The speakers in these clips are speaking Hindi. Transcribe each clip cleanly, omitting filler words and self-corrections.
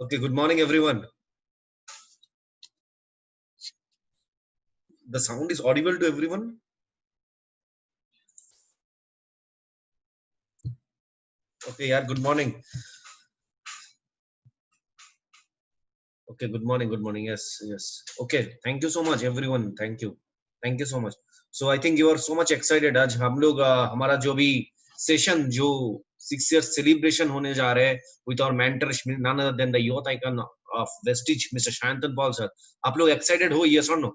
Okay, good morning, everyone. The sound is audible to everyone? Okay, yeah, good morning. Okay, good morning, good morning. Yes, yes. Okay, thank you so much, everyone. Thank you so much. So I think you are so much excited. आज हम लोग हमारा जो भी सेशन जो 6 years celebration होने जा रहे हैं with our mentor none other than the youth icon of Vestige, Mr. Shantanu Paul sir. आप लोग excited हो? Yes or no?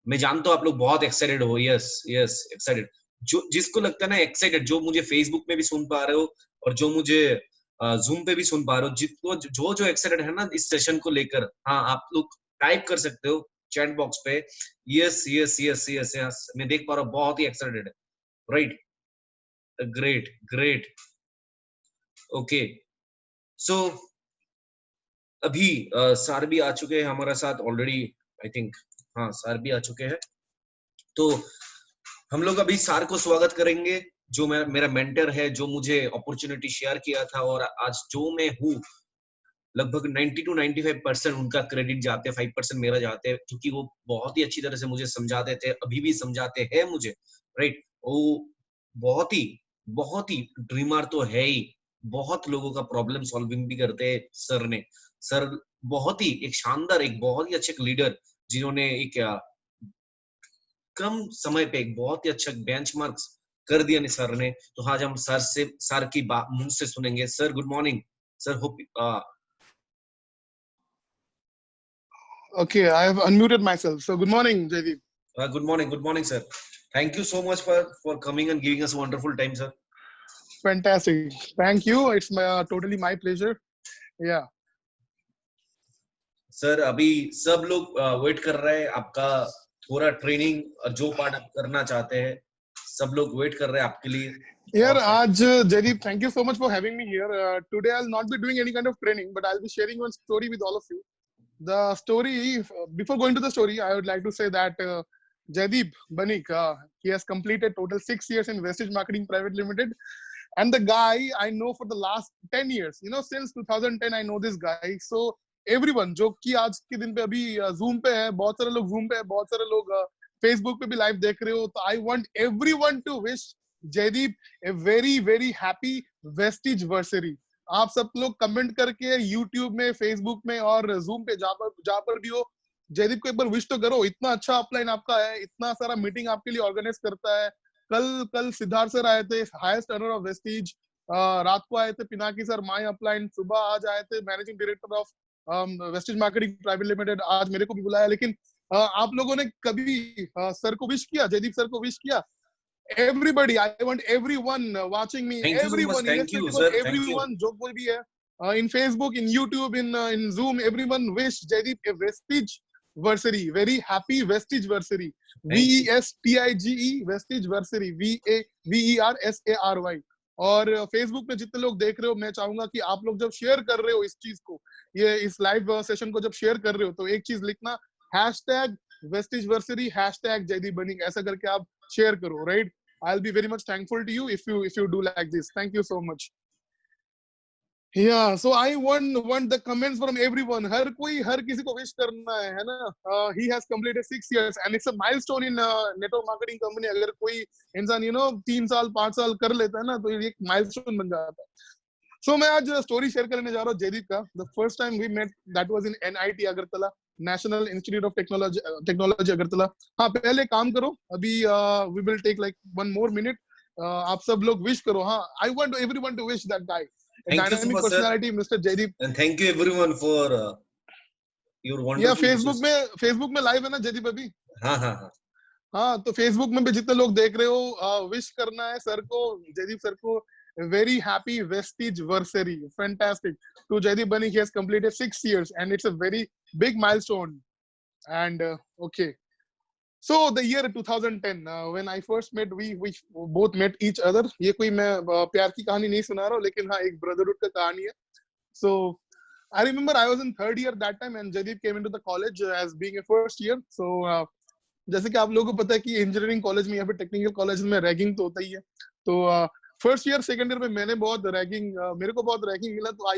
मैं जानता हूँ आप लोग बहुत एक्साइटेड हो. Yes yes excited. जो जिसको लगता है ना एक्साइटेड, जो मुझे फेसबुक में भी सुन पा रहे हो और जो मुझे जूम पे भी सुन पा रहे हो, जिसको जो एक्साइटेड है ना इस सेशन को लेकर, हाँ आप लोग टाइप कर सकते हो चैट बॉक्स पे. Yes yes yes yes yes, मैं देख पा रहा हूँ बहुत ही एक्साइटेड है. Right, great great. ओके, सो अभी सर भी आ चुके हैं हमारे साथ ऑलरेडी. आई थिंक हाँ सर भी आ चुके हैं. तो हम लोग अभी सर को स्वागत करेंगे, जो मेरा मेंटर है, जो मुझे अपॉर्चुनिटी शेयर किया था और आज जो मैं हूँ. लगभग 90 to 95% उनका क्रेडिट जाते हैं, 5% मेरा जाते हैं, क्योंकि वो बहुत ही अच्छी तरह से मुझे समझाते थे, अभी भी समझाते हैं मुझे. राइट, वो बहुत ही ड्रीमर तो है ही. बहुत लोगों का प्रॉब्लम सॉल्विंग भी करते हैं सर ने. सर बहुत ही एक शानदार, एक बहुत ही अच्छे लीडर, जिन्होंने एक कम समय पे एक बहुत ही अच्छा बेंचमार्क्स कर दिया ने सर ने. तो आज हम सर की बात मुंह से सुनेंगे. Sir good morning sir. Hope Okay, I have unmuted myself. So good morning, Jaideep. Good morning sir. Thank you so much for coming and giving us a wonderful time sir. Fantastic. Thank you. It's totally my pleasure. Yeah. Sir अभी सब लोग वेट कर रहे हैं आपका पूरा ट्रेनिंग और जो पार्ट आप करना चाहते हैं. सब लोग वेट कर रहे हैं आपके लिए. Here, Jaideep, thank you so much for having me here. Today, I'll not be doing any kind of training, but I'll be sharing one story with all of you. The story, before going to the story, I would like to say that Jaideep Banik, he has completed total 6 years in Vestige Marketing Private Limited. And the guy I know for the last 10 years, since 2010, I know this guy. So everyone, जो कि आज के दिन पे अभी Zoom पे है, बहुत सारे लोग Zoom पे है, बहुत सारे लोग Facebook पे भी live देख रहे हो, तो I want everyone to wish Jaideep a very very happy Vestige anniversary. आप सब लोग कमेंट करके YouTube में, Facebook में और Zoom पे जहाँ पर भी हो, जयदीप को एक बार विश तो करो. इतना अच्छा अपलाइन आपका है, इतना सारा मीटिंग आपके लिए ऑर्गेनाइज करता है. कल सिद्धार्थ सर आए थे, हाईएस्ट अर्नर ऑफ वेस्टीज. रात को आए थे पिनाकी सर, माय अपलाइन. सुबह आज आए थे managing director of Vestige marketing private limited. आज मेरे को भी बुलाया. लेकिन आप लोगों ने कभी सर को विश किया, जयदीप सर को विश किया? Everybody, I want everyone watching me, everyone, everyone, जो कोई भी है, in Facebook, in YouTube, in Zoom, everyone wish Jaideep a Vestige anniversary, very happy Vestige anniversary. VESTIGE Vestige anniversary, VERSARY. और Facebook पे जितने लोग देख रहे हो, मैं चाहूंगा कि आप लोग जब शेयर कर रहे हो इस चीज को, ये इस लाइव सेशन को जब शेयर कर रहे हो, तो एक चीज लिखना, #Vestige anniversary, #Jaideep Banik. ऐसा करके आप शेयर करो. Right, I'll be very much thankful to you if you do like this. Thank you so much. Yeah, so I want the comments from everyone. हर किसी को विश करना है ना. He has completed 6 years and it's a milestone in network marketing company. अगर कोई इंसान 3 साल 5 साल कर लेता है ना, तो ये एक milestone बन जाता है. So मैं आज स्टोरी शेयर करने जा रहा हूँ जयदीप का. The first time we met, that was in NIT Agartala, national institute of technology Agartala. हाँ, पहले काम करो. अभी we will take like 1 more minute. आप सब लोग विश करो. हाँ, I want everyone to wish that guy a dynamic personality, Mr. Jaideep. And thank you everyone for your wonderful wishes. Facebook में लाइव है ना जयदीप अभी? हाँ. हाँ, तो Facebook में भी जितने लोग देख रहे हो, विश करना है सर को, जयदीप सर को, a very happy Vestige anniversary. Fantastic. To Jaideep Banik, he has completed 6 years and it's a very big milestone. And okay. So the year 2010, when I first met, we both met each other. ये कोई मैं प्यार की कहानी नहीं सुना रहा हूँ, लेकिन हाँ एक brotherhood का कहानी है. So I remember I was in 3rd year that time and Jaideep came into the college as being a first year. So जैसे कि आप लोगों को पता है कि इंजीनियरिंग कॉलेज में या फिर टेक्निकल कॉलेज में रैगिंग तो होता ही है. तो फर्स्ट ईयर सेकंड ईयर में मैंने बहुत रैगिंग, मेरे को बहुत रैगिंग मिला. तो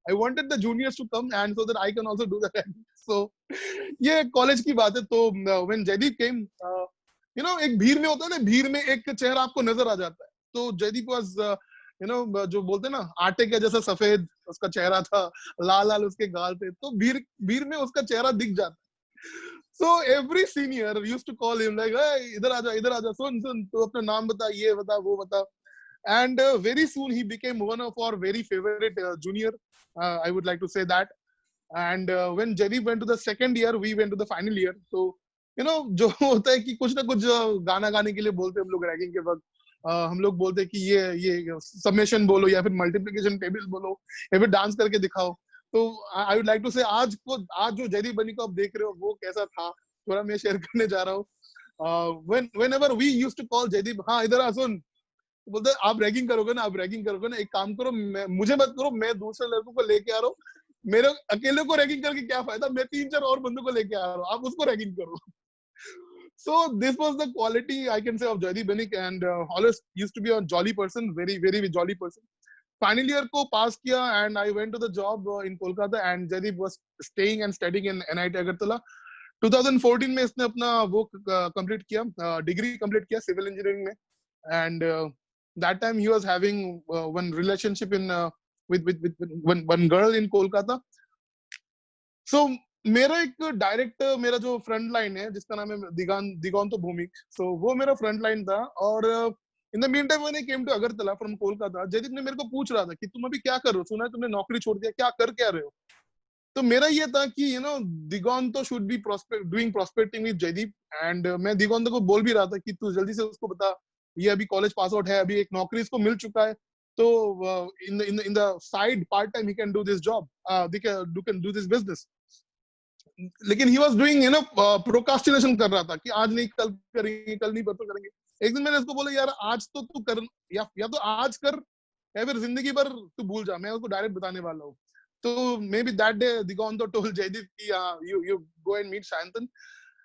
I wanted the juniors to come and so that I can also do that. So ये कॉलेज की बात है. तो when Jaideep came, एक भीड़ में होता है ना, भीड़ में एक चेहरा आपको नजर आ जाता है. तो Jaideep was जो बोलते हैं ना, आटे के जैसा सफेद उसका चेहरा था, लाल लाल उसके गाल थे. तो भीड़ में उसका चेहरा दिख जाता है. So every senior used to call him like, hey, इधर आजा, सुन, तो अपना नाम बता, ये बता, वो बता. And very soon he became one of our very favorite junior. I would like to say that. And when Jaideep went to the second year, we went to the final year. So जो होता है कि कुछ ना कुछ गाना गाने के लिए बोलते हैं हम लोग रैगिंग के वक्त. हम लोग बोलते हैं कि ये समेशन बोलो या फिर मल्टीप्लिकेशन टेबल बोलो या फिर डांस करके दिखाओ. तो आई वुड लाइक टू से आज जो जैदीप बनी को आप देख रहे हो वो कैसा था, थोड़ा मैं शेयर करने जा रहा हूँ. whenever we used to call जैदीप, हाँ इधर आ सुन, बोलते आप रैगिंग करोगे ना, एक काम करो, मुझे मत करो, मैं दूसरे लड़कों को लेके आ रहा हूँ. मेरे अकेले को रैगिंग करके क्या फायदा, मैं 3-4 और बंदों को लेके आ रहा हूँ, आप उसको रैगिंग करो. So this was the quality I can say of Jaideep Banik, and always used to be a jolly person, very very jolly person. Final year को पास किया and I went to the job in Kolkata and Jaideep was staying and studying in NIT Agartala. 2014 में इसने अपना वो कंप्लीट किया, डिग्री कंप्लीट किया सिविल इंजीनियरिंग में. and that time he was having one relationship in with one girl in Kolkata. So मेरा एक डायरेक्ट, मेरा जो फ्रंट लाइन है जिसका नाम है दिगंतो भौमिक, सो वो मेरा फ्रंट लाइन था. और in the meantime when I came to Agartala from Kolkata, Jaideep ने मेरे को पूछ रहा था कि तुम अभी क्या कर रहे हो, सुना है तुमने नौकरी छोड़ दिया, क्या कर क्या रहे हो. तो मेरा ये था कि Diganto should be doing prospecting with Jaydeep. And मैं दिगंतो को बोल भी रहा था कि तू जल्दी से उसको बता, ये अभी कॉलेज पास आउट है, अभी एक नौकरी इसको मिल चुका है, तो in the side part time he can do this job, can do this business. लेकिन ही वाज डूइंग प्रोकास्टिनेशन कर रहा था कि आज नहीं कल करेंगे, कल नहीं परसों करेंगे. एक दिन मैंने उसको बोला यार आज तो तू कर, या तो आज कर या फिर जिंदगी भर तू भूल जा. मैं उसको डायरेक्ट बताने वाला हूँ. तो maybe that day Diganto told Jaydeep कि you go and meet Shantan.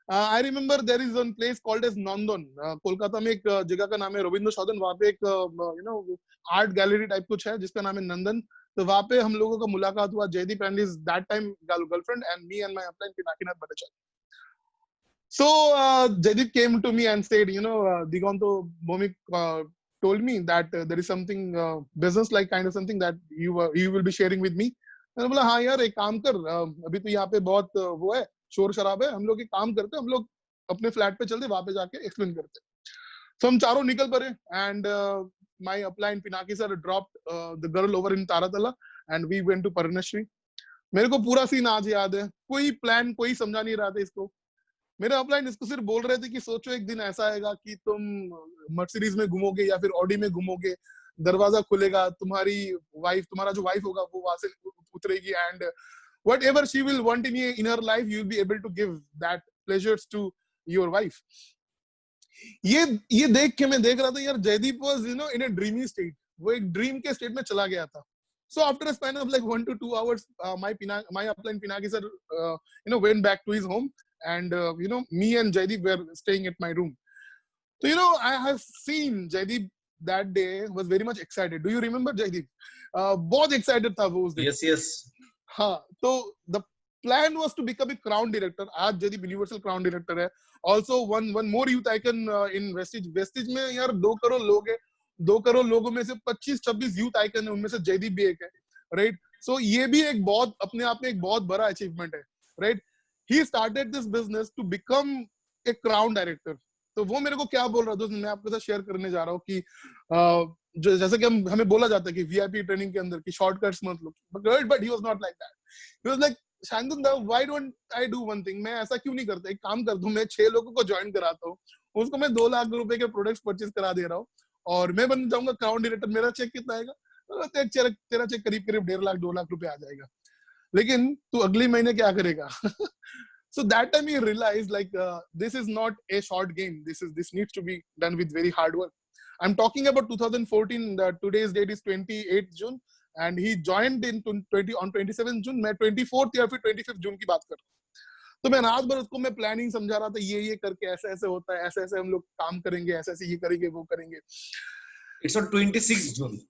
I remember there is one place called as Nandan. Kolkata में एक जगह का नाम है रविंद्र सदन. वहाँ पे एक आर्ट गैलरी टाइप कुछ है जिसका नाम है नंदन. तो वहाँ पे हम लोगों का मुलाकात हुआ. Jaideep and his that time girlfriend and me and my upline Pinakinath Bhattacharya. So Jaideep came to me and said, Digonto Bhomik told me that there is something business like kind of something that you will be sharing with me. मैंने बोला हाँ यार एक काम कर, अभी तो यहाँ पे बहुत वो है, शोर शराब है, हम लोग एक काम करते हैं, हम लोग अपने फ्लैट पे चलते, वहां पे जाके एक्सप्लेन करते हैं. So हम चारों निकल पड़े and my upline Pinaki sir dropped the girl over in Taratala and we went to Paranashri. मेरे को पूरा सीन आज याद है. कोई प्लान कोई समझा नहीं रहा था इसको. मेरे अपलाइन इसको सिर्फ बोल रहे थे कि सोचो एक दिन ऐसा आएगा कि तुम मर्सिडीज में घूमोगे या फिर ऑडी में घूमोगे, दरवाजा खुलेगा, तुम्हारा जो वाइफ होगा वो वहां से उतरेगी and whatever she will want in her life you will be able to give that pleasures to your wife. ये देख के मैं देख रहा था यार Jaideep was in a dreamy state. वो एक ड्रीम के स्टेट में चला गया था. So after a span of like 1 to 2 hours, my upline Pinaki sir went back to his home and me and Jaideep were staying at my room. So I have seen Jaideep that day was very much excited. Do you remember Jaideep? बहुत excited था वो उस दिन. Yes. हाँ, तो the plan was to become a crown director. आज Jaideep universal crown director है. Also one more youth icon in Vestige में यार 2 करोड़ लोग हैं. 2 करोड़ लोगों में से 25-26 यूथ आइकन है, उनमें से जयदीप भी एक है. राइट. सो ये भी एक बहुत अपने आप में एक बहुत बड़ा अचीवमेंट है. Right. He started this business to become a crown director. तो वो मेरे को क्या बोल रहा था मैं आपके साथ शेयर करने जा रहा हूँ कि जो जैसे कि हमें बोला जाता है कि वीआईपी ट्रेनिंग के अंदर की शॉर्टकट्स मत लो, but he was not like that. He was like Shantanu da why don't I do one thing. मैं ऐसा क्यों नहीं करता, एक काम कर दूं, मैं 6 लोगों को ज्वाइन कराता हूँ, उसको मैं 2 लाख रुपए के प्रोडक्ट्स परचेज करा दे रहा हूँ और मैं बन जाऊंगा क्राउन डायरेक्टर. मेरा चेक कितना आएगा? तेरा चेक करीब 1.5 लाख 2 लाख रुपए आ जाएगा. लेकिन तू अगले महीने क्या करेगा? So that time he realized like this is not a short game. This needs to be done with very hard work. I'm talking about 2014. Today's date is 28th June and he joined in 27th June. मैं 24th या फिर 25th June की बात कर रहा हूँ. तो मैं रात भर उसको मैं प्लानिंग समझा रहा था, ये करके ऐसे ऐसे होता है, ऐसे ऐसे हम लोग काम करेंगे, ऐसे ऐसे ये करेंगे वो करेंगे. It's on 26th June.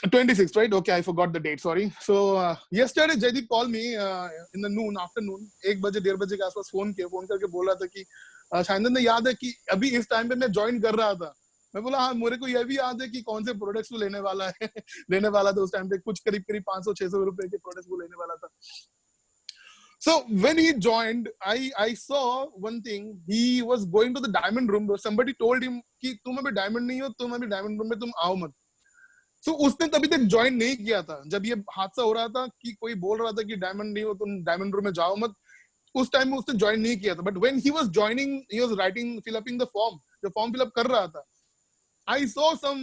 26th, right? Okay, I forgot the date. Sorry. So yesterday Jaideep called me in the afternoon. 1 बजे 1:30 बजे के आसपास फोन करके बोल रहा था कि शायद ने याद है कि अभी इस टाइम पे मैं ज्वाइन कर रहा था। मैं बोला हाँ, मेरे को यह भी याद है कि कौन से प्रोडक्ट्स वो लेने वाला है लेने वाला था उस टाइम पे, कुछ करीब 500-600 रुपए के प्रोडक्ट्स वो लेने वाला था। So when he joined, I saw one thing. He was going to the diamond room. Somebody told him कि तुम अभी डायमंड नहीं हो, तुम अभी डायमंड रूम में तुम आओ मत। So उसने तभी तक ज्वाइन नहीं किया था। जब ये हादसा हो रहा था कि कोई बोल रहा था कि डायमंड नहीं हो, तुम डायमंड रूम में जाओ मत, उस टाइम में उसने ज्वाइन नहीं किया था। But when he was joining, he was writing fill upping the form, जो फॉर्म फिलअप कर रहा था, I saw some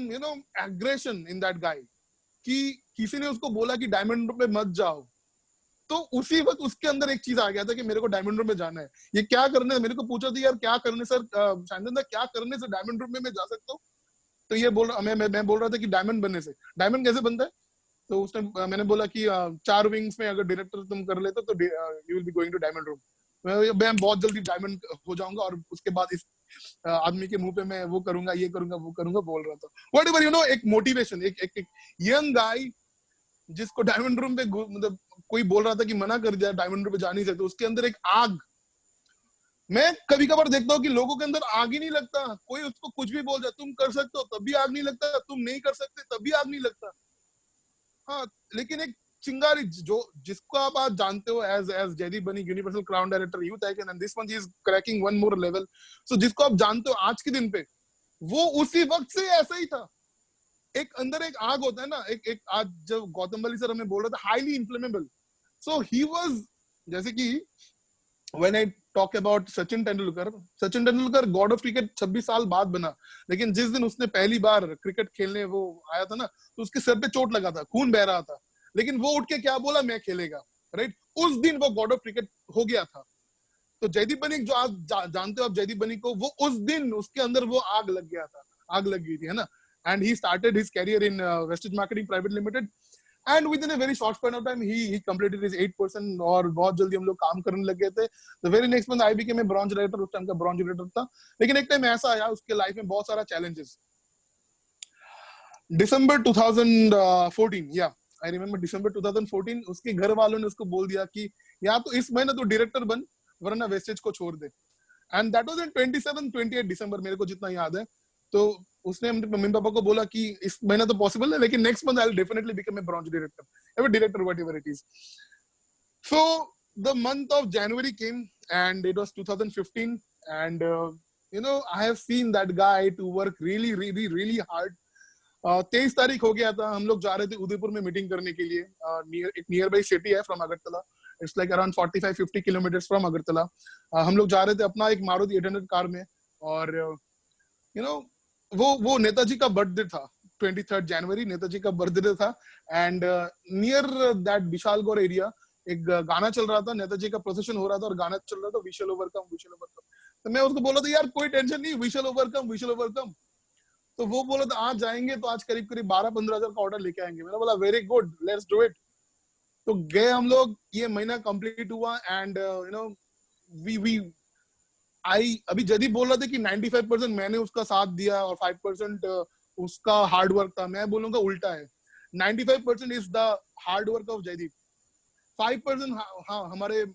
aggression in that guy कि किसी ने उसको बोला कि डायमंड रूम में मत जाओ। तो उसी वक्त उसके अंदर एक चीज आ गया था कि मेरे को डायमंड रूम में जाना है। ये क्या करने, मेरे को पूछा था यार क्या करने सर, शानदार क्या करने से डायमंड रूम में मैं जा सकता हूँ? तो ये बोल मैं बोल रहा था कि डायमंड बनने से। डायमंड कैसे बनता है? तो उसने मैंने बोला कि 4 विंग्स में अगर डायरेक्टर तुम कर लेते तो you will be going to diamond room. मैं बहुत जल्दी डायमंड हो जाऊंगा और उसके बाद इस आदमी के मुंह पे मैं वो करूंगा, ये करूंगा, वो करूंगा, बोल रहा था। व्हाटएवर, एक मोटिवेशन, एक यंग गाय जिसको डायमंड रूम पे मतलब कोई बोल रहा था कि मना कर दिया, डायमंड रूम पे जा नहीं सकते, उसके अंदर एक आग। मैं कभी कभार देखता हूँ कि लोगों के अंदर आग ही नहीं लगता। कोई उसको कुछ भी बोल जाए, तुम कर सकते हो तब भी आग नहीं लगता, तुम नहीं कर सकते तब भी आग नहीं लगता। हाँ, लेकिन एक चिंगारी जो जिसको आप आज जानते हो as as Jaydeep Banik, universal crown director youth icon, and this one he is cracking one more level. So जिसको आप जानते हो आज के दिन पे, वो उसी वक्त से ऐसा ही था। एक अंदर एक आग होता है ना, एक आज जब गौतम बली सर हमें बोल रहा था highly inflammable, so he was, जैसे कि when I talk about Sachin Tendulkar God of cricket 26 साल बाद बना, लेकिन जिस दिन उसने पहली बार क्रिकेट खेलने वो आया था ना, तो उसके सर पे चोट लगा था, खून बह रहा था, लेकिन वो उठ के क्या बोला, मैं खेलेगा, राइट? उस दिन वो गॉड ऑफ क्रिकेट हो गया था। तो जयदीप बनिक जो आप जानते हो, आप जयदीप बनिक को, वो उस दिन उसके अंदर वो आग लग गया था, आग लग गई थी, है ना। And he started his career in Vestige marketing private limited, and within a very short span of time he completed his 8%, और बहुत जल्दी हम लोग काम करने लग गए थे। The very next month I became a bronze director, उस टाइम का ब्रॉन्ज डायरेक्टर था। लेकिन एक टाइम ऐसा आया उसके लाइफ में बहुत सारा चैलेंजेस। दिसंबर 2014, या आई रिमेम्बर दिसंबर 2014, उसके घर वालों ने उसको बोल दिया कि या तो इस महीने तो डायरेक्टर बन, वरना वेस्टेज को छोड़ दे। एंड दैट वाज इन 28 दिसंबर, मेरे को जितना याद है। तो उसने अपने मम्मी पापा को बोला कि इस महीना तो पॉसिबल है, लेकिन next month I will definitely become a bronze director, ever director, whatever it is. So the month of January came and it was 2015, and I have seen that guy to work really really really hard. 23 तारीख हो गया था, हम लोग जा रहे थे उदयपुर में मीटिंग करने के लिए। एक नियर बाई सिटी है from Agartala, it's like around 45-50 kilometres from Agartala. हम लोग जा रहे थे अपना एक मारुति 800 कार में, और यू नो वो नेताजी का बर्थडे था, 23 जनवरी नेताजी का बर्थडे था। And near that Vishalgarh area एक गाना चल रहा था, नेताजी का प्रोसेशन हो रहा था और गाना चल रहा था, we shall overcome, we shall overcome. तो मैं उसको बोला था यार कोई टेंशन नहीं, we shall overcome, we shall overcome. तो वो बोला था आज जाएंगे तो आज करीब करीब 12-15 हजार का ऑर्डर लेके आएंगे। मैंने बोला very good, let's do it. तो गए हम लोग, ये महीना कंप्लीट हुआ, एंड वी आई अभी जदी बोल रहा था कि 95% मैंने उसका साथ दिया और 5% उसका हार्ड वर्क था। मैं बोलूंगा उल्टा है, 95% is the hard work of Jaideep, 5% हाँ हमारे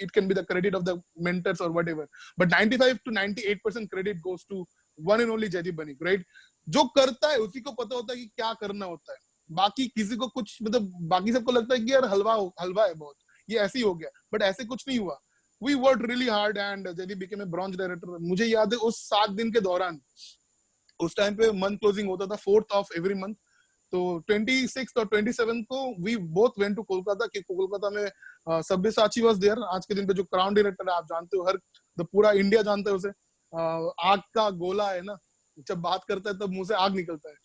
it can be the credit of the mentors or whatever, but 95 to 98% credit goes to one and only Jaideep Banik, right? जो करता है उसी को पता होता है कि क्या करना होता है। बाकी किसी को कुछ मतलब बाकी सबको लगता है कि यार हलवा है बहुत, ये ऐसे ही हो गया, बट ऐसे कुछ नहीं हुआ। We worked really hard and Jaideep became a bronze director. मुझे याद है उस 7 दिन के दौरान, उस टाइम पे मंथ क्लोजिंग होता था 4th ऑफ एवरी मंथ। तो 26 और 27 को we both went to Kolkata, कि कोलकाता में सब्यसाची वाज देयर। आज के दिन पे जो क्राउन डायरेक्टर है, आप जानते हो, हर पूरा इंडिया जानता है उसे, आग का गोला है ना, जब बात करता है तब मुंह से आग निकलता है।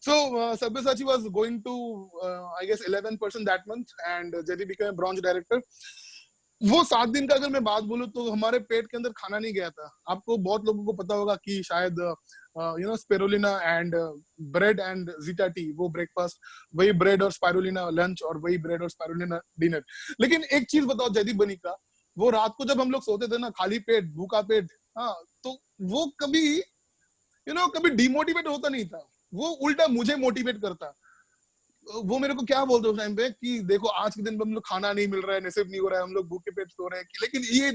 So Sabyasachi was going to I guess 11% that month, and Jaideep became a bronze director. वो 7 दिन का अगर मैं बात बोलूं तो हमारे पेट के अंदर खाना नहीं गया था। आपको बहुत लोगों को पता होगा कि शायद spirulina and bread and zeta T, वो ब्रेकफास्ट, वही ब्रेड और स्पाइरुलिना लंच, और वही ब्रेड और स्पाइरुलिना डिनर। लेकिन एक चीज बताओ जयदीप बनिक का, वो रात को जब हम लोग सोते थे ना, खाली पेट, भूखा पेट, हाँ, तो वो कभी कभी डिमोटिवेट होता नहीं था। वो उल्टा मुझे मोटिवेट करता। वो मेरे को क्या बोलते उस टाइम पे कि देखो आज के दिन में हम लोग खाना नहीं मिल रहा है, नसीब नहीं हो रहा है, हम लोग भूखे पेट सो रहे हैं, लेकिन ये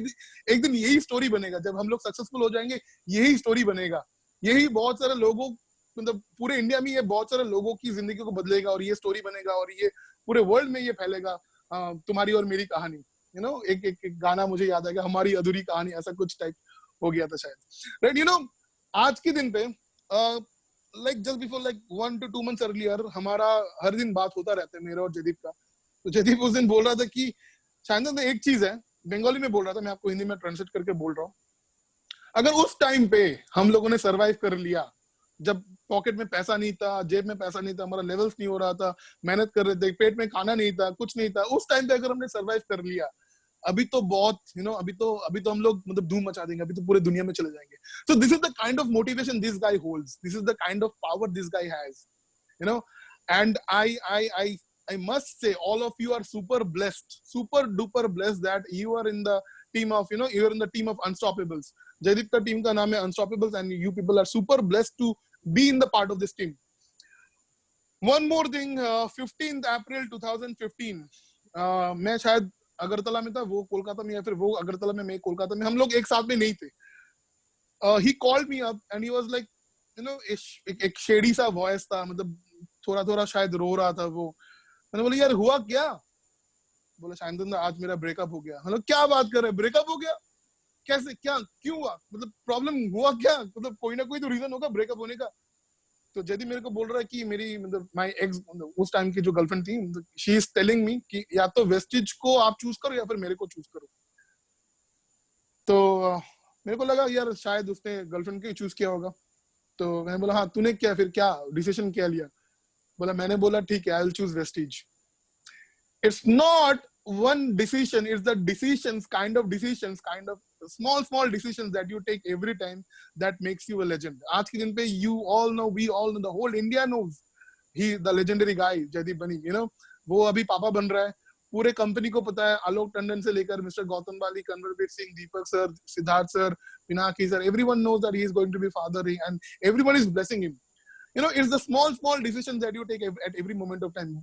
एक दिन यही स्टोरी बनेगा जब हम लोग सक्सेसफुल हो जाएंगे, यही स्टोरी बनेगा, यही बहुत सारे लोगों, मतलब पूरे इंडिया में ये बहुत सारे लोगों की जिंदगी को बदलेगा और ये स्टोरी बनेगा और ये पूरे वर्ल्ड में ये फैलेगा। तुम्हारी और मेरी कहानी, एक गाना मुझे याद आ गया, हमारी अधूरी कहानी, ऐसा कुछ टाइप हो गया था शायद, राइट। आज के दिन पे like just before like 1 to 2 months earlier हमारा हर दिन बात होता रहता है मेरा और जयदीप का। तो जयदीप उस दिन बोल रहा था कि शायद एक चीज है, बंगाली में बोल रहा था, मैं आपको हिंदी में ट्रांसलेट करके बोल रहा हूँ। अगर उस टाइम पे हम लोगों ने सरवाइव कर लिया, जब पॉकेट में पैसा नहीं था, जेब में पैसा नहीं था, हमारा लेवल्स नहीं हो रहा था, मेहनत कर रहे थे, पेट में खाना नहीं था, कुछ नहीं था, उस टाइम पे अगर हमने सरवाइव कर लिया, अभी तो बहुत अभी तो हम लोग मतलब धूम मचा देंगे, अभी तो पूरे दुनिया में चले जाएंगे। So this is the kind of motivation this guy holds. This is the kind of power this guy has, you know. And I must say, all of you are super blessed, super duper blessed that you are in the team of, you are in the team of Unstoppables. Jaideep ka team ka naam hai Unstoppables, and you people are super blessed to be in the part of this team. One more thing, 15th April 2015, मैं शायद अगरतला में था, वो कोलकाता में, या फिर वो अगरतला में, मैं कोलकाता में, हम लोग एक साथ में नहीं थे। He called me up and he was like, एक शेडी सा वॉइस था, मतलब थोड़ा थोड़ा शायद रो रहा था वो। मैंने बोला यार हुआ क्या? बोला शायद आज मेरा ब्रेकअप हो गया। मतलब क्या बात कर रहे हैं, ब्रेकअप हो गया? कैसे, क्या, क्यों हुआ, मतलब प्रॉब्लम हुआ क्या, मतलब कोई ना कोई तो रीजन होगा ब्रेकअप होने का। तो जयदीप मेरे को बोल रहा है कि मेरी मतलब माय एक्स, उस टाइम की जो गर्लफ्रेंड थी, शी इज टेलिंग मी कि या तो वेस्टिज को आप चूज करो या फिर मेरे को चूज करो। तो मेरे को लगा यार शायद उसने गर्लफ्रेंड को ही चूज किया होगा। तो मैंने बोला हाँ तूने क्या, फिर क्या डिसीजन क्या लिया? बोला मैंने बोला ठीक है, I will choose Vestige. It's not one decision, it's the decisions, kind of small decisions that you take every time that makes you a legend. आज के दिन पे you all know, we all know, the whole India knows he the legendary guy Jaideep Bani, वो अभी पापा बन रहा है, पूरे कंपनी को पता है, आलोक टंडन से लेकर mister Gautam Wali, Kanwarveer Singh, Deepak sir, Siddharth sir, Pinaki sir, everyone knows that he is going to be father and everyone is blessing him. It's the small decisions that you take at every moment of time.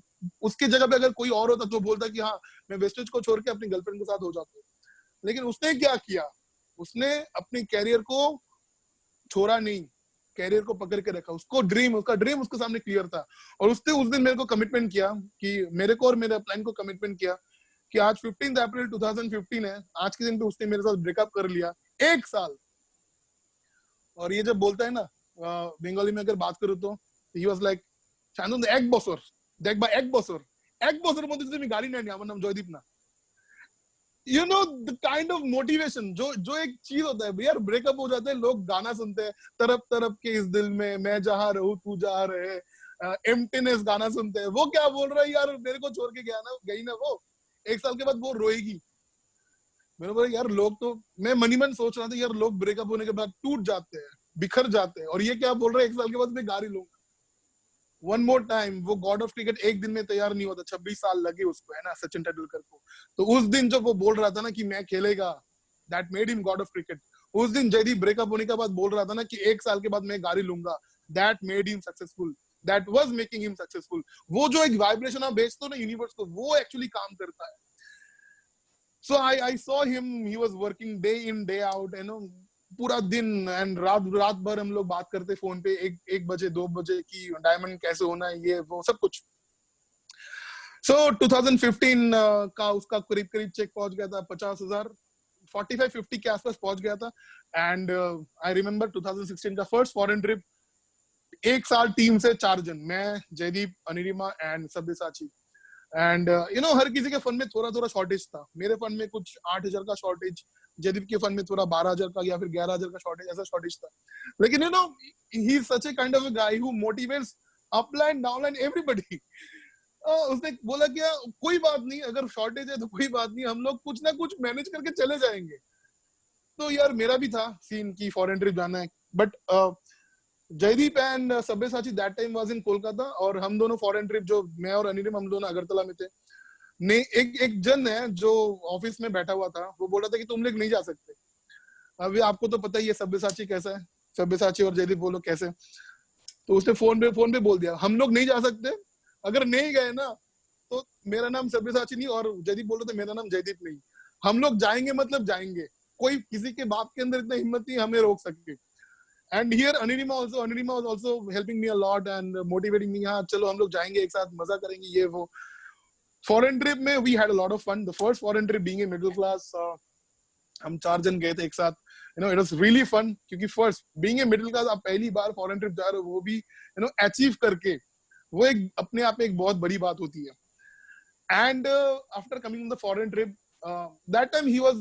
उसके जगह पे अगर कोई और होता तो बोलता कि हाँ मैं वेस्टेज को छोड़ के अपनी गर्लफ्रेंड के साथ हो जाता हूँ, लेकिन उसने क्या किया, उसने अपनी कैरियर को छोड़ा नहीं, कैरियर को पकड़ के रखा, उसका ड्रीम उसके सामने क्लियर था। और उसने उस दिन मेरे को कमिटमेंट किया कि मेरे को और मेरे अपलाइन को कमिटमेंट किया कि आज 15 अप्रैल 2015 है, आज के दिन पे उसने मेरे साथ ब्रेकअप कर लिया, 1 साल। और ये जब बोलता है ना बेंगली में अगर बात करूं तो he was like শান্তনু এক বছর দেখবা, এক বছরের মধ্যে যদি আমি গাড়ি নেই, আমার নাম জয়দীপ না। the kind of motivation जो एक चीज होता है यार, ब्रेकअप हो जाते हैं, लोग गाना सुनते हैं, तरफ तरफ के इस दिल में मैं जहां रहूं तू जहां रहे, एम्प्टीनेस गाना सुनते हैं। वो क्या बोल रहा है यार, मेरे को छोड़ के गई ना वो, 1 साल के बाद वो रोएगी। मैंने बोला यार लोग तो, मैं मनी मन सोच रहा था यार लोग ब्रेकअप होने के बाद टूट जाते हैं, बिखर जाते हैं, और ये क्या बोल रहे हैं 1 साल के बाद मैं गाड़ी लूंगा। वन मोर टाइम, वो गॉड ऑफ क्रिकेट एक दिन में तैयार नहीं होता, 26 साल लगे उसको, है ना, सचिन तेंदुलकर को। तो उस दिन जब वो बोल रहा था ना कि मैं खेलेगा, that made him God of cricket. उस दिन जयदीप ब्रेकअप होने के बाद बोल रहा था ना कि 1 साल के बाद मैं गाड़ी लूंगा, that made him successful, that was making him successful. वो जो एक वाइब्रेशन आप भेजते हो ना यूनिवर्स को, वो एक्चुअली काम करता है। So I saw him, he was working day in day out, पूरा दिन एंड रात भर हम लोग बात करते फोन पे, 1 बजे 2 बजे की डायमंड कैसे होना है, ये वो सब कुछ। So 2015 का उसका करीब चेक पहुंच गया था 50,000, 45-50 के आसपास पहुंच गया था। एंड आई रिमेम्बर 2016 का फर्स्ट फॉरेन ट्रिप, 1 साल टीम से 4 जन, मैं, जयदीप, अनिरिमा एंड सब्यसाची। एंड हर किसी के फंड में थोड़ा थोड़ा शॉर्टेज था, मेरे फंड में कुछ 8,000 का शॉर्टेज, जयदीप के फंड में थोड़ा 12,000 का या फिर 11,000 का शॉर्टेज, ऐसा शॉर्टेज था। लेकिन he is such a kind of a guy who motivates upline downline everybody. उसने बोला क्या, कोई बात नहीं, अगर शॉर्टेज है तो कोई बात नहीं, हम लोग कुछ ना कुछ मैनेज करके चले जाएंगे। तो यार मेरा भी था सीन की फॉरेन ट्रिप जाना है, but Jaideep and Sabyasachi that time was in Kolkata, और हम दोनों फॉरेन ट्रिप, जो मैं और अनिरिम, हम दोनों अगरतला में थे। ने एक जन है जो ऑफिस में बैठा हुआ था, वो बोल रहा था कि तुम लोग नहीं जा सकते। अभी आपको तो पता ही है सब्यसाची कैसा है, सब्यसाची और जयदीप वो लोग कैसे। तो उसने फोन पे बोल दिया हम लोग नहीं जा सकते, अगर नहीं गए ना तो मेरा नाम सब्यसाची नहीं और जयदीप बोल रहे थे मेरा नाम जयदीप नहीं, हम लोग जाएंगे मतलब जाएंगे, कोई किसी के बाप के अंदर इतना हिम्मत नहीं हमें रोक सके। And here Anima was also helping me a lot and motivating me, हाँ चलो हम लोग जाएंगे एक साथ मजा करेंगे ये वो। फॉरेन ट्रिप में we had a lot of fun, the first foreign trip being a middle class, हम 4 जन गए थे एक साथ, you know it was really fun, क्योंकि first being a middle class आप पहली बार फॉरेन ट्रिप जा रहे हो, वो भी यू नो अचीव करके, वो एक अपने आप में एक बहुत बड़ी बात होती है। And after coming on the foreign trip, that time he was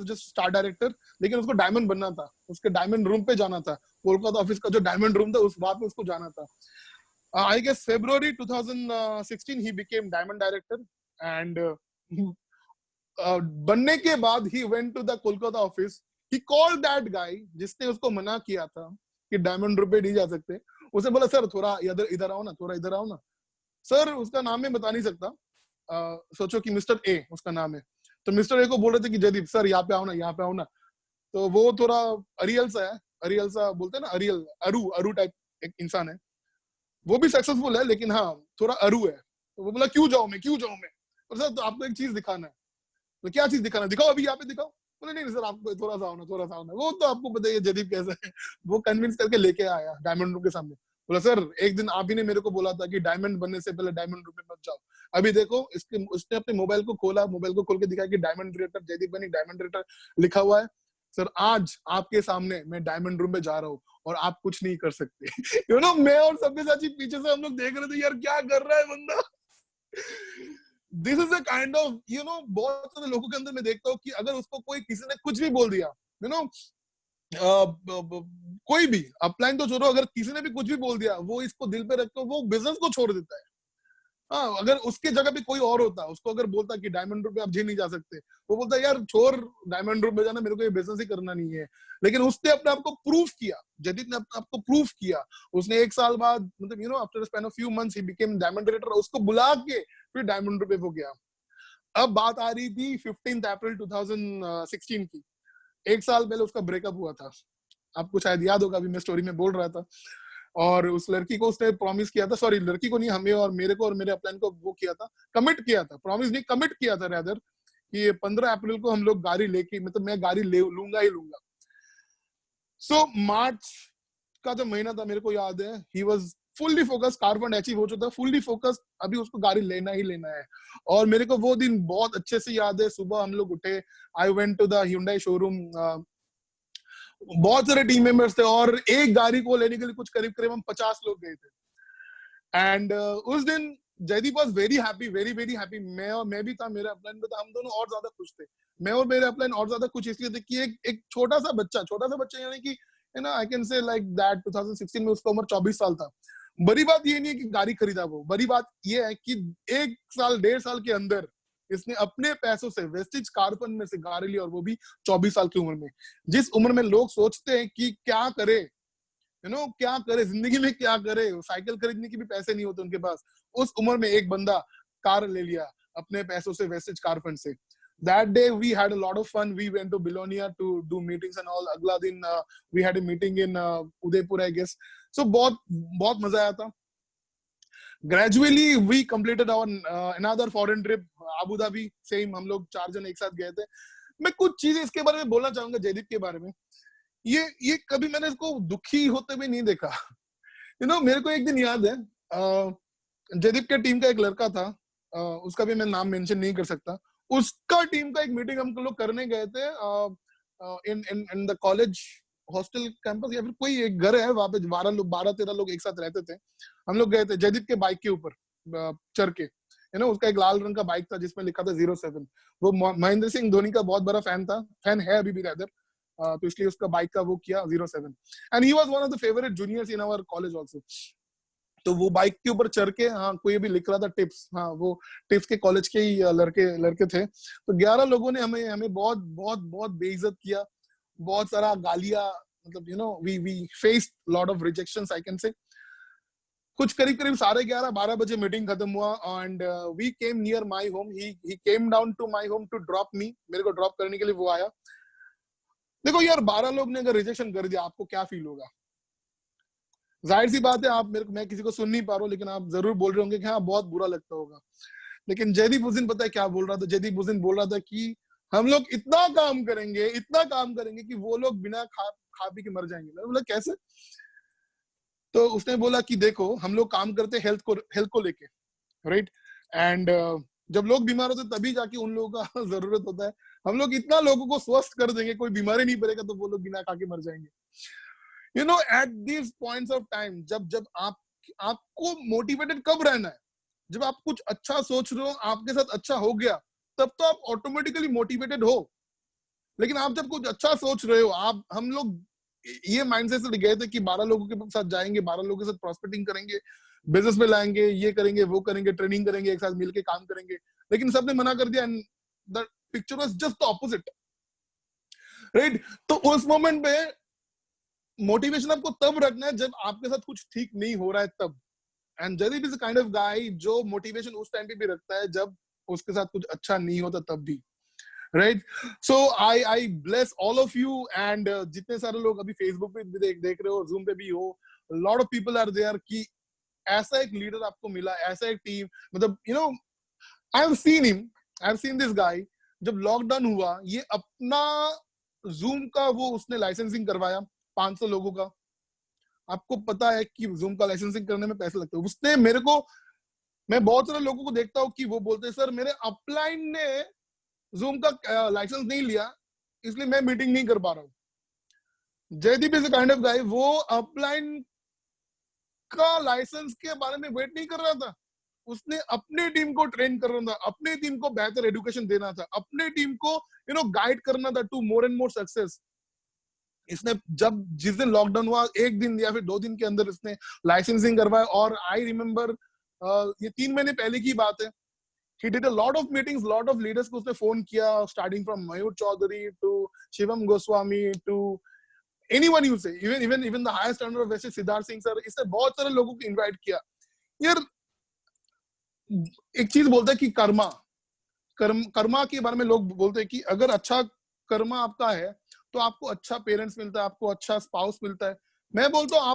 just star director, लेकिन उसको डायमंड बनना था, उसके डायमंड रूम पे जाना था, कोलकाता ऑफिस का जो डायमंड रूम था उस वहां पे उसको जाना था। I guess February 2016 he became diamond director and बनने के बाद he went to the Kolkata office, he called that guy जिसने उसको मना किया था कि डायमंड रूम पे नहीं जा सकते, उसे बोला सर थोड़ा इधर इधर आओ ना, थोड़ा इधर आओ ना। सर उसका नाम मैं बता नहीं सकता, सोचो कि मिस्टर ए उसका नाम है, तो मिस्टर ए को बोल रहे थे कि जयदीप सर यहाँ पे आओ ना, यहाँ पे आओ ना। तो वो थोड़ा अरियल सा है, अरियल सा बोलते हैं ना, अरियल अरु अरु टाइप एक इंसान है, वो भी सक्सेसफुल है लेकिन हाँ थोड़ा अरु है। तो वो बोला क्यों जाऊं मैं, क्यों जाऊं मैं, और सर तो आपको एक चीज दिखाना है। तो क्या चीज दिखाना, दिखाओ अभी यहाँ पे दिखाओ। बोले नहीं सर आपको थोड़ा सा आओ ना, थोड़ा सा आओ ना। वो तो आपको पता है जयदीप कैसा है, वो कन्विंस करके लेके आया डायमंड रूम के सामने। बोला सर एक दिन आप ही ने मेरे को बोला था कि डायमंड बनने से पहले डायमंड रूम में मत जाओ, अभी देखो इसके, उसने अपने मोबाइल को खोला, मोबाइल को खोल के दिखाया कि डायमंड डायरेक्टर जयदीप बनी, डायमंड डायरेक्टर लिखा हुआ है। सर आज आपके सामने मैं डायमंड रूम में जा रहा हूँ और आप कुछ नहीं कर सकते। यू नो मैं और सब्यसाची पीछे से हम लोग देख रहे थे यार क्या कर रहा है बंदा। This is a kind of you know, बहुत सारे लोगों के अंदर मैं देखता हूँ कि अगर उसको कोई किसी ने कुछ भी बोल दिया, यू नो कोई भी अपलाइन तो छोड़ो, अगर किसी ने भी कुछ भी बोल दिया वो इसको दिल पे रखकर वो बिजनेस को छोड़ देता है। हाँ अगर उसके जगह पे कोई और होता, उसको अगर बोलता कि डायमंड रूम पे आप जी नहीं जा सकते, वो बोलता यार छोड़ डायमंड रूम पे जाना, मेरे को ये बिजनेस ही करना नहीं है। लेकिन उसने अपने आप को प्रूफ किया, जदीद ने अपने आप को प्रूफ किया। उसने 1 साल बाद मतलब you know after span of few months he became diamond director, उसको बुला के फिर डायमंड रूम पे वो गया। अब बात आ रही थी 15 अप्रैल 2016 की, 1 साल पहले उसका ब्रेकअप हुआ था। आपको शायद याद होगा, अभी मैं स्टोरी में बोल रहा था। और उस लड़की को उसने प्रॉमिस किया था, सॉरी लड़की को नहीं, हमें और मेरे को और मेरे अपलाइन को वो किया था, कमिट किया था, प्रॉमिस नहीं कमिट किया था रैदर, कि 15 अप्रैल को हम लोग गाड़ी लेके, मतलब मैं गाड़ी ले लूंगा ही लूंगा। सो मार्च का जो महीना था मेरे को याद है, he was fully focus, car fund achieve हो चुका था, फुल्ली फोकस, अभी उसको गाड़ी लेना ही लेना है। और मेरे को वो दिन बहुत अच्छे से याद है, सुबह हम लोग उठे, I went to the Hyundai showroom, बहुत सारे टीम मेंबर्स थे और एक गाड़ी को लेने के लिए कुछ करीब करीब हम 50 लोग गए थे। एंड उस दिन Jaideep was very happy, very very happy. मैं भी था, मेरे अपलाइन में था, हम दोनों और ज्यादा खुश थे। मैं और मेरे अपलाइन और ज्यादा खुश इसलिए थे कि एक छोटा सा बच्चा यानी कि यू नो आई कैन से लाइक दैट 2016 में उसका उम्र 24 साल था। बड़ी बात ये नहीं है कि गाड़ी खरीदा, वो बड़ी बात ये है कि 1 साल 1.5 साल के अंदर इसने अपने पैसों से वेस्टेज कार फंड में से गाड़ी ली, और वो भी 24 साल की उम्र में। जिस उम्र में लोग सोचते हैं कि क्या करे, यू नो क्या करे जिंदगी में, क्या करे, साइकिल खरीदने की भी पैसे नहीं होते उनके पास, उस उम्र में एक बंदा कार ले लिया अपने पैसों से, वेस्टेज कार फंड से। That day we had a lot of fun. We went to Bilonia to do meetings and all. अगला दिन we had a meeting in Udaipur, I guess. So बहुत बहुत मजा आया था। Gradually we completed our another foreign trip, Abu Dhabi, same, हम लोग 4 जन एक साथ गए थे। मैं कुछ चीजें इसके बारे में बोलना चाहूंगा जयदीप के बारे में। ये कभी मैंने इसको दुखी होते हुए नहीं देखा। यू नो मेरे को एक दिन याद है, जयदीप के टीम का एक लड़का था, उसका भी मैं नाम मेंशन नहीं कर सकता, उसका टीम का एक मीटिंग हम लोग करने गए थे in the college hostel campus, या फिर कोई एक घर है वहां पे, 12-13 लोग एक साथ रहते थे। हम लोग गए थे जयदीप के बाइक के ऊपर चढ़ के, यू नो उसका एक लाल रंग का बाइक था जिसमें लिखा था 07। वो महेंद्र सिंह धोनी का बहुत बड़ा फैन है अभी भी रैदर, तो इसलिए उसका बाइक का वो किया 07। And he was one of the favourite juniors in our college also. तो वो बाइक के ऊपर चढ़ के, हाँ कोई भी लिख रहा था टिप्स, हाँ वो टिप्स के कॉलेज के ही लड़के थे। तो 11 लोगों ने हमें बहुत बहुत बहुत बेइज्जत किया, बहुत सारा गालियां, मतलब you know we faced lot of rejections I can say. कुछ करीब करीब 11:30-12 बजे मीटिंग खत्म हुआ and we came near my home, he came down to my home to drop me, मेरे को ड्रॉप करने के लिए वो आया। देखो यार 12 लोग ने अगर रिजेक्शन कर दिया, आपको क्या फील होगा? जाहिर सी बात है, आप मैं किसी को सुन नहीं पा रहा हूँ, लेकिन आप जरूर बोल रहे होंगे कि हाँ बहुत बुरा लगता होगा। लेकिन जयदीप उस दिन पता है क्या बोल रहा था? जयदीप उस दिन बोल रहा था कि हम लोग इतना काम करेंगे, इतना काम करेंगे कि वो लोग बिना खा पी के मर जाएंगे। मैंने बोला कैसे? तो उसने बोला कि देखो, हम लोग काम करते हेल्थ को लेके, राइट? एंड जब लोग बीमार होते तभी जाके उन लोगों का जरूरत होता है। हम लोग इतना लोगों को स्वस्थ कर देंगे, कोई बीमारी नहीं पड़ेगा, तो वो लोग बिना खा के मर जाएंगे। You know, at this points of time, जब जब आपको मोटिवेटेड कब रहना है? जब आप कुछ अच्छा सोच रहे हो, आपके साथ अच्छा हो गया, तब तो आप ऑटोमेटिकली मोटिवेटेड हो। लेकिन आप जब कुछ अच्छा सोच रहे हो, हम लोग ये माइंडसेट से गए थे कि 12 लोगों के साथ जाएंगे, 12 लोगों के साथ प्रॉस्पेक्टिंग करेंगे, बिजनेस में लाएंगे, ये करेंगे, वो करेंगे, ट्रेनिंग करेंगे, एक साथ मिलके काम करेंगे। लेकिन सबने मना कर दिया, and the picture was just the opposite, right? तो उस मोमेंट पे मोटिवेशन आपको तब रखना है जब आपके साथ कुछ ठीक नहीं हो रहा है तब। And Jaideep is kind of guy जो मोटिवेशन उस टाइम पे भी रखता है जब उसके साथ कुछ अच्छा नहीं होता तब भी, right? So I bless all of you. And जितने सारे लोग अभी फेसबुक पे भी देख रहे हो, जूम पे भी हो, lot of people are there कि ऐसा एक लीडर आपको मिला, ऐसा एक टीम, मतलब you no, I have seen him, I have seen this guy. जब लॉकडाउन हुआ, ये अपना जूम का वो उसने लाइसेंसिंग करवाया 500 लोगों का। आपको पता है कि जूम का लाइसेंसिंग करने में पैसे लगते हैं। उसने मेरे को, मैं बहुत सारे लोगों को देखता हूँ कि वो बोलते हैं सर मेरे अपलाइन ने जूम का लाइसेंस नहीं लिया, इसलिए मैं मीटिंग नहीं कर पा रहा हूँ। Jaideep is kind of guy, वो अपलाइन का लाइसेंस के बारे में वेट नहीं कर रहा था। उसने अपने टीम को ट्रेन कर रहा था, अपने टीम को बेहतर एजुकेशन देना था, अपने टीम को गाइड करना था to more and more success. इसने जब जिस दिन लॉकडाउन हुआ, एक दिन या फिर 2 दिन के अंदर इसने लाइसेंसिंग करवाया। और आई रिमेम्बर, ये 3 महीने पहले की बात है, he did a lot of meetings, lot of leaders को उसने फोन किया, starting from Mayur Chaudhary to Shivam Goswami to anyone you say, even the highest standard of वैसे सिद्धार्थ सिंह सर, इसने बहुत सारे लोगों को इनवाइट किया। यार एक चीज बोलता है कि कर्मा के बारे में लोग बोलते हैं कि अगर अच्छा कर्मा आपका है तो आपको अच्छा पेरेंट्स मिलता है, आपको अच्छा स्पाउस मिलता है। मैं बोलता हूँ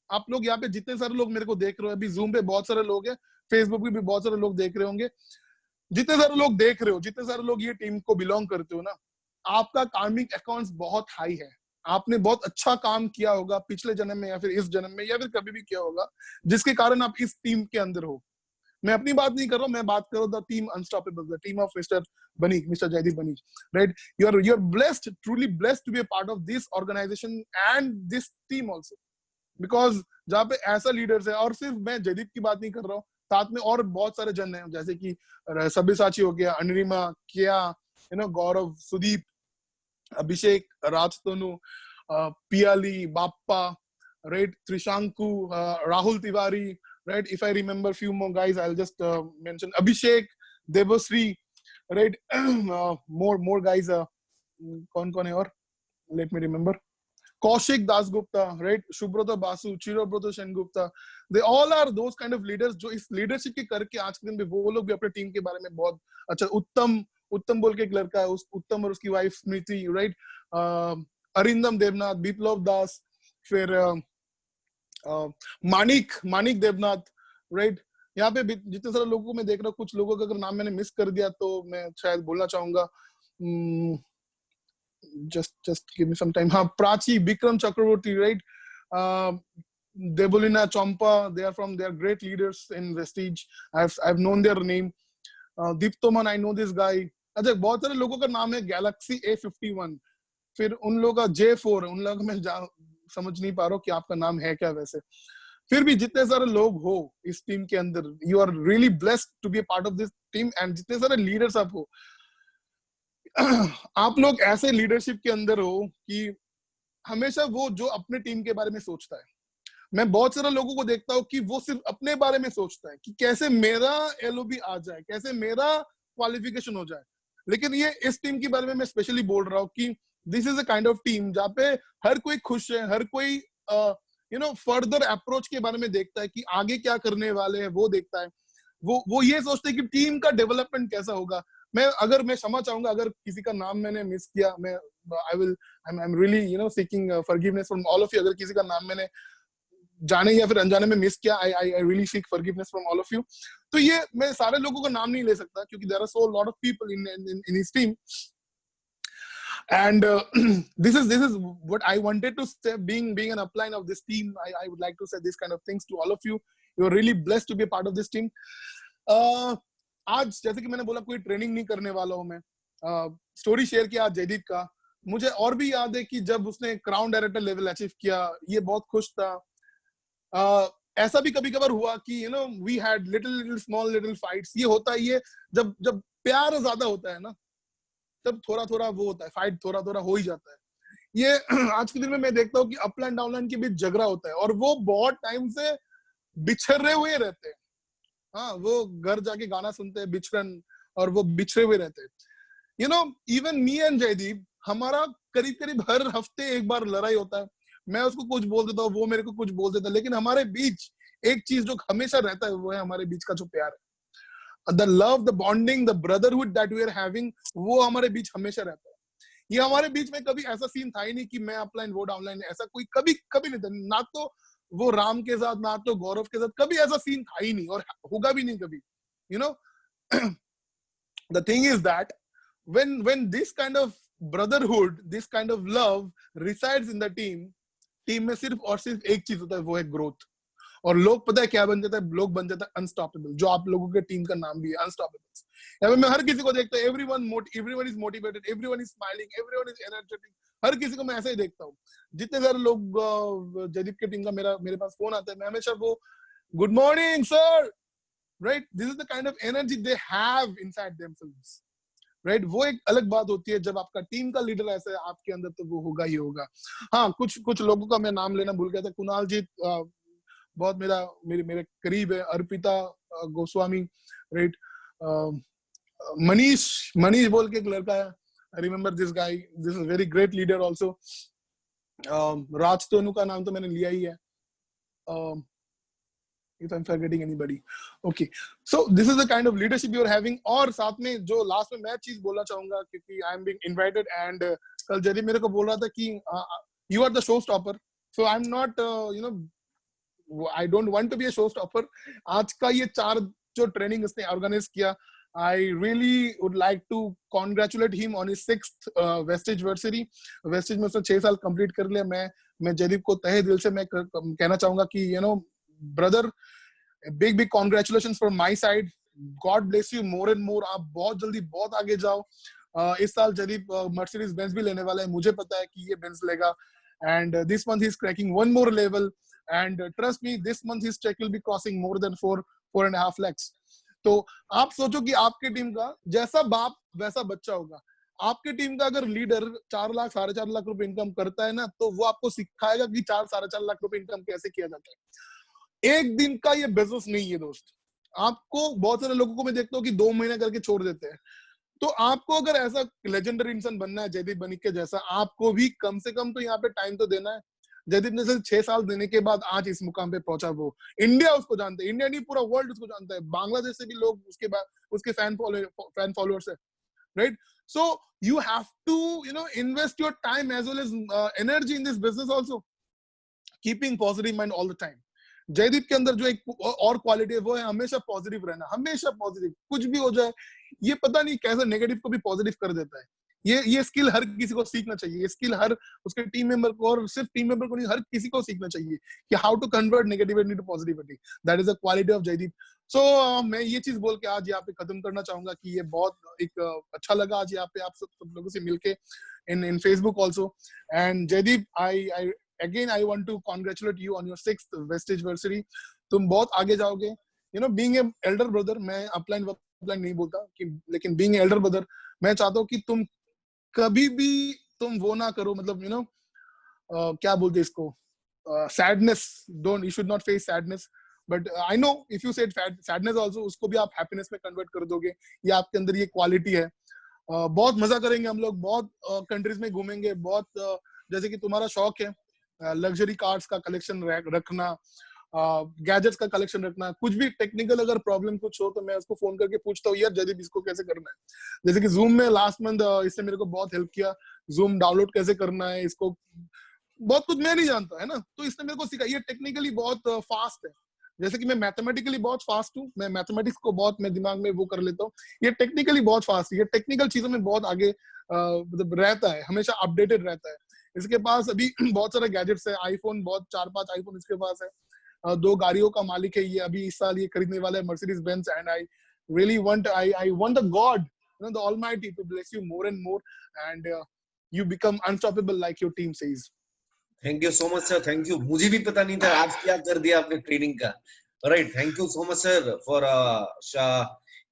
आप लोग यहाँ पे जितने सारे लोग मेरे को देख रहे हो, अभी जूम पे बहुत सारे लोग हैं, फेसबुक पे भी बहुत सारे लोग देख रहे होंगे, जितने सारे लोग देख रहे हो, जितने सारे लोग ये टीम को बिलोंग करते हो ना, आपका कार्मिक अकाउंट्स बहुत हाई है। आपने बहुत अच्छा काम किया होगा पिछले जन्म में या फिर इस जन्म में या फिर कभी भी किया होगा, जिसके कारण आप इस टीम के अंदर हो। मैं अपनी बात नहीं कर रहा हूँ, मैं बात कर रहा हूँ the team unstoppable, the team of mister Bunny, mister Jaideep Bunny, right? You are blessed, truly blessed to be a part of this organisation and this team also, because जहाँ पे ऐसा लीडर्स है। और सिर्फ मैं जयदीप की बात नहीं कर रहा हूँ, साथ में और बहुत सारे जन हैं, जैसे कि सब्यसाची हो गया, अनिरिमा, किया, गौरव, सुदीप, अभिषेक, राजतनु, Piyali, Bappa, right? Trishanku, Rahul Tiwari, right? If I remember few more guys, I'll just mention Abhishek, Devasri, right? More guys. कौन है और? Let me remember. Kaushik Dasgupta, right? Shubhrata Basu, Chirobrata Sengupta. They all are those kind of leaders जो इस leadership के करके आज के दिन में वो लोग भी अपने टीम के बारे में बहुत अच्छा। उत्तम बोल के एक लड़का है, उस उत्तम और उसकी वाइफ स्मृति, राइट? अरिंदम देवनाथ, बिप्लब दास, फिर मानिक देवनाथ, राइट? यहाँ पे जितने सारे लोगों को मैं देख रहा हूँ, कुछ लोगों का अगर नाम मैंने मिस कर दिया तो मैं शायद बोलना चाहूंगा। just give me some time. हाँ, Prachi, Bikram Chakraborty, right? Debolina Champa, they are great leaders in Vestige. I've known their name. Deeptoman, I know this guy. अच्छा, बहुत सारे लोगों का नाम है, Galaxy A51, फिर उन लोगों का J4, उन लोगों में समझ नहीं पा रहा हूँ कि आपका नाम है क्या वैसे। फिर भी जितने सारे लोग हो इस टीम के अंदर, you are really blessed to be a part of this team. And जितने सारे लीडर्स आप हो, आप लोग ऐसे लीडरशिप के अंदर हो कि हमेशा वो जो अपने टीम के बारे में सोचता है। मैं बहुत सारे लोगों को देखता हूँ कि वो सिर्फ अपने बारे में सोचता है कि कैसे मेरा एलओबी आ जाए, कैसे मेरा क्वालिफिकेशन हो जाए। लेकिन ये इस टीम के बारे में मैं स्पेशली बोल रहा हूँ कि this is a kind of team जहाँ पे हर कोई खुश है, हर कोई फर्दर अप्रोच के बारे में देखता है कि आगे क्या करने वाले हैं, वो देखता है। वो ये सोचते हैं कि टीम का डेवलपमेंट कैसा होगा। मैं क्षमा चाहूंगा अगर किसी का नाम मैंने मिस किया। I am really seeking forgiveness from all of you अगर किसी का नाम मैंने जाने या फिर अनजाने में मिस किया, I really seek forgiveness from all of you. तो ये मैं सारे लोगों का नाम नहीं ले सकता क्योंकि there are so lot of people in his team, and this is what I wanted to say. Being an upline of this team, I would like to say this kind of things to all of you. You're really blessed to be a part of this team. आज जैसे कि मैंने बोला कोई ट्रेनिंग नहीं करने वाला हूं मैं, स्टोरी शेयर किया आज जयदीप का। मुझे और भी याद है कि जब उसने क्राउन डायरेक्टर लेवल अचीव किया, ये बहुत खुश था। ऐसा भी कभी कभार हुआ कि you know we had little small little fights. ये होता है, ये जब जब प्यार ज्यादा होता है ना, तब थोड़ा थोड़ा वो होता है, फाइट थोड़ा थोड़ा हो ही जाता है। ये आज के दिन में मैं देखता हूँ कि अपलाइन डाउनलाइन के बीच झगड़ा होता है और वो बहुत टाइम से बिछड़े हुए रहते हैं। हाँ, वो घर जाके गाना सुनते हैं बिछड़न, और वो बिछड़े हुए रहते हैं। You know even me and Jaideep, हमारा करीब करीब हर हफ्ते एक बार लड़ाई होता है। मैं उसको कुछ बोल देता हूँ, वो मेरे को कुछ बोल देता है, लेकिन हमारे बीच एक चीज जो हमेशा रहता है वो है हमारे बीच का जो प्यार है। The love, the bonding, the brotherhood that we are having, वो हमारे बीच हमेशा रहता है। ये हमारे बीच में कभी ऐसा सीन था ही नहीं कि मैं अपलाइन वो डाउनलाइन, ऐसा कोई कभी कभी नहीं था। ना तो वो राम के साथ, ना तो गौरव के साथ, कभी ऐसा सीन था ही नहीं और होगा भी नहीं कभी। You know the thing is that when this kind of brotherhood, this kind of love resides in the team में सिर्फ और सिर्फ एक चीज होता है, वो है ग्रोथ। और लोग पता है क्या बन जाता है, लोग बन जाता है अनस्टॉपेबल, जो आप लोगों के टीम का नाम भी है अनस्टॉपेबल। यहाँ पे मैं हर किसी को देखता हूँ, everyone is motivated, everyone is smiling, everyone is energetic. हर किसी को मैं ऐसे ही देखता हूँ। जितने सारे लोग जयदीप के टीम का मेरे पास फोन आता है, मैं हमेशा वो good morning sir, right, this is the kind of energy they have inside themselves, right. वो एक अलग बात होती है जब आपका टीम का लीडर ऐसा है आपके अंदर, तो वो होगा ही होगा। हाँ, कुछ लोगों का मैं नाम लेना भूल गया था। कुणाल जी बहुत मेरे करीब है, अर्पिता गोस्वामी, राइट, मनीष बोल के एक लड़का है, I remember this guy, this is very great leader also. Raj Tonu का नाम तो मैंने लिया ही है, if I'm forgetting anybody, okay, so this is the kind of leadership you are having। और साथ में जो लास्ट में मैं चीज बोलना चाहूंगा, क्योंकि I am being invited and कल जयदीप मेरे को बोल रहा था कि you are the showstopper, so I'm not I don't want to be a showstopper। आज का ये 4 जो ट्रेनिंग इसने ऑर्गेनाइज किया, I really would like to congratulate him on his 6th Vestige Versary। Wastage में उसने 6 साल कंप्लीट कर लिया। मैं जयदीप को तहे दिल से मैं कहना चाहूंगा कि you no brother, big congratulations from my side, God bless you more and मोर। आप बहुत जल्दी बहुत आगे जाओ। इस साल जयदीप मर्सिडीज बेंज भी लेने वाला है, मुझे पता है कि ये बेंज लेगा। and this month he's cracking one more level, and trust me, this month his check will be crossing more than 4.5 lakhs। तो आप सोचो कि आपके टीम का जैसा बाप वैसा बच्चा होगा। आपके टीम का अगर लीडर 4 लाख 4.5 लाख रुपए इनकम करता है ना, तो वो आपको सिखाएगा कि 4-4.5 लाख रुपए इनकम कैसे किया जाता है। एक दिन का ये बिजनेस नहीं है दोस्त। आपको बहुत सारे लोगों को मैं देखता हूँ कि 2 महीने करके छोड़ देते हैं। तो आपको अगर ऐसा लेजेंडरी इंसान बनना है जयदीप बनिक के जैसा, आपको भी कम से कम तो यहाँ पे टाइम तो देना है। जयदीप ने सिर्फ 6 साल देने के बाद आज इस मुकाम पे पहुंचा। वो इंडिया उसको जानते हैं, इंडिया नहीं पूरा वर्ल्ड उसको जानता है। बांग्लादेश से भी लोग उसके फैन फॉलोअर्स है, right. So you have to invest your time as well as energy in this business also, keeping positive mind all the time. Jaydeep के अंदर जो एक और क्वालिटी है वो है हमेशा पॉजिटिव रहना, हमेशा पॉजिटिव। कुछ भी हो जाए, ये पता नहीं कैसे नेगेटिव को भी पॉजिटिव कर देता है। ये स्किल हर किसी को सीखना चाहिए। ये स्किल हर उसके टीम मेंबर को, और सिर्फ टीम मेंबर को नहीं, हर किसी को सीखना चाहिए कि how to convert negativity to positivity. That is a quality of Jaydeep. So मैं ये चीज बोल के आज यहाँ पे खत्म करना चाहूंगा कि ये बहुत एक अच्छा लगा आज यहाँ पे आप सब लोगों से मिलके in Facebook also. And Jaydeep, I again I want to congratulate you on your 6th Vestige Versary। तुम बहुत आगे जाओगे। being a elder brother, मैं अपलाइन नहीं बोलता कि, लेकिन being a elder brother, मैं चाहता हूँ कि तुम कभी भी तुम वो ना करो, मतलब क्या बोलते इसको, sadness, you should not face sadness, but I know if you said sadness also, उसको भी आप happiness में convert कर दोगे। ये आपके अंदर ये क्वालिटी है। बहुत मजा करेंगे हम लोग, बहुत कंट्रीज में घूमेंगे, बहुत जैसे कि तुम्हारा शौक है लग्जरी कार्स का कलेक्शन रखना, गैजेट्स का कलेक्शन रखना। कुछ भी टेक्निकल अगर प्रॉब्लम कुछ हो तो मैं उसको फोन करके पूछता हूँ, यार जयदीप इसको कैसे करना है। जैसे कि जूम में लास्ट मंथ इसने मेरे को बहुत हेल्प किया, जूम डाउनलोड कैसे करना है, इसको बहुत कुछ मैं नहीं जानता, है ना, तो इसने मेरे को सिखाया। ये टेक्निकली बहुत फास्ट है, जैसे कि मैं मैथमेटिकली बहुत फास्ट हूँ, मैं मैथमेटिक्स को बहुत मैं दिमाग में वो कर लेता हूँ, ये टेक्निकली बहुत फास्ट है, ये टेक्निकल चीजों में बहुत आगे मतलब रहता है, हमेशा अपडेटेड रहता है। इसके पास अभी बहुत सारे गैजेट्स है, आईफोन बहुत 4-5 आईफोन इसके पास है, 2 गाड़ियों का मालिक है ये, अभी इस साल ये खरीदने वाला है Mercedes Benz, and I really want, I want the God, you know, the almighty to bless you more and more, and you become unstoppable like your team says. Thank you so much sir, thank you. मुझे भी पता नहीं था आज क्या कर दिया आपने ट्रेनिंग का। Right, thank you so much sir for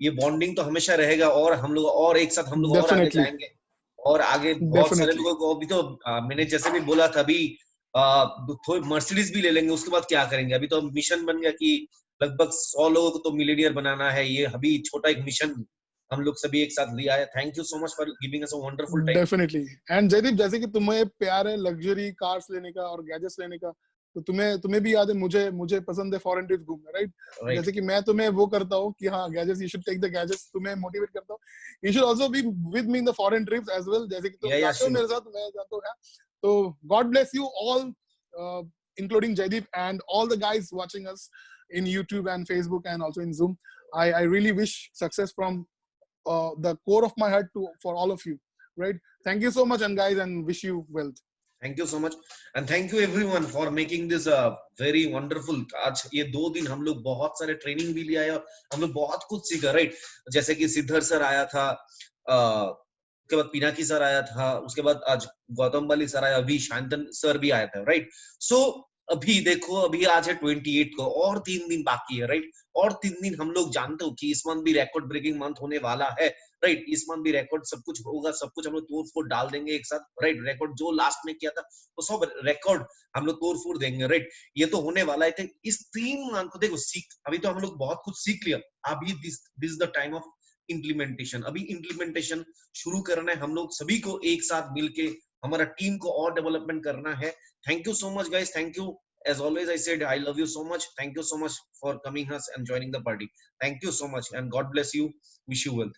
ये बॉन्डिंग तो हमेशा रहेगा, और हम लोग और एक साथ हम लोग और आगे Definitely, जाएंगे, और आगे बहुत सारे definitely, लोगों को अभी तो मैंने जैसे भी बोला था अभी थोड़ी मर्सिडीज भी ले लेंगे, उसके बाद क्या करेंगे। अभी तो मिशन बन गया कि लगभग 100 लोगों को तो मिलीनियर बनाना है, ये अभी छोटा एक मिशन हम लोग सभी एक साथ लिया है। Thank you so much for giving us a wonderful time. definitely. And Jaydeep, जैसे कि तुम्हें प्यार है लग्जरी कार्स लेने का और गैजेट्स लेने का, तो तुम्हें तुम्हें भी याद है, मुझे मुझे पसंद है फॉरेन ट्रिप घूमना, राइट? तो राइट, जैसे कि मैं तुम्हें वो करता हूँ कि हाँ gadgets, you should take the gadgets, तुम्हें मोटिवेट करता हूँ, you should also be with me in the foreign trips as well, जैसे कि तुम या जाते हो श्योर। मेरे साथ, मैं जाता हूँ, हाँ। तो God bless you all, including Jaydeep and all the guys watching us in YouTube and Facebook and also in Zoom. I really wish success from the core of my heart to for all of you, right? Thank you so much, and guys, and wish you wealth. Thank you so much, and thank you everyone for making this very wonderful. आज ये 2 दिन हम लोग बहुत सारे ट्रेनिंग भी लिया है, हम लोग बहुत कुछ सीखा, राइट? जैसे कि सिद्धर सर आया था, उसके बाद पिनाकी सर आया था, उसके बाद आज गौतम बाली सर आया, अभी शांतन सर भी आया था, राइट? सो अभी देखो, अभी आज है 28 को, और 3 दिन बाकी है, राइट? और 3 दिन हम लोग जानते हो कि इस मंथ भी रिकॉर्ड ब्रेकिंग मंथ होने वाला है, राइट? इस मंथ भी रिकॉर्ड सब कुछ होगा, सब कुछ हम लोग तोड़ फोड़ डाल देंगे एक साथ, राइट? रिकॉर्ड जो लास्ट में किया था वो सब रिकॉर्ड हम लोग तोड़ फोड़ देंगे, राइट? ये तो होने वाला है। इस 3 मंथ को देखो, सीख, अभी तो हम लोग बहुत कुछ सीख लिया, अभी this is the time of implementation. अभी इम्प्लीमेंटेशन शुरू करना है, हम लोग सभी को एक साथ मिलके हमारा टीम को और डेवलपमेंट करना है। Thank you so much guys, thank you. As always, I said I love you so much. Thank you so much for coming us and joining the party. Thank you so much, and God bless you. Wish you well.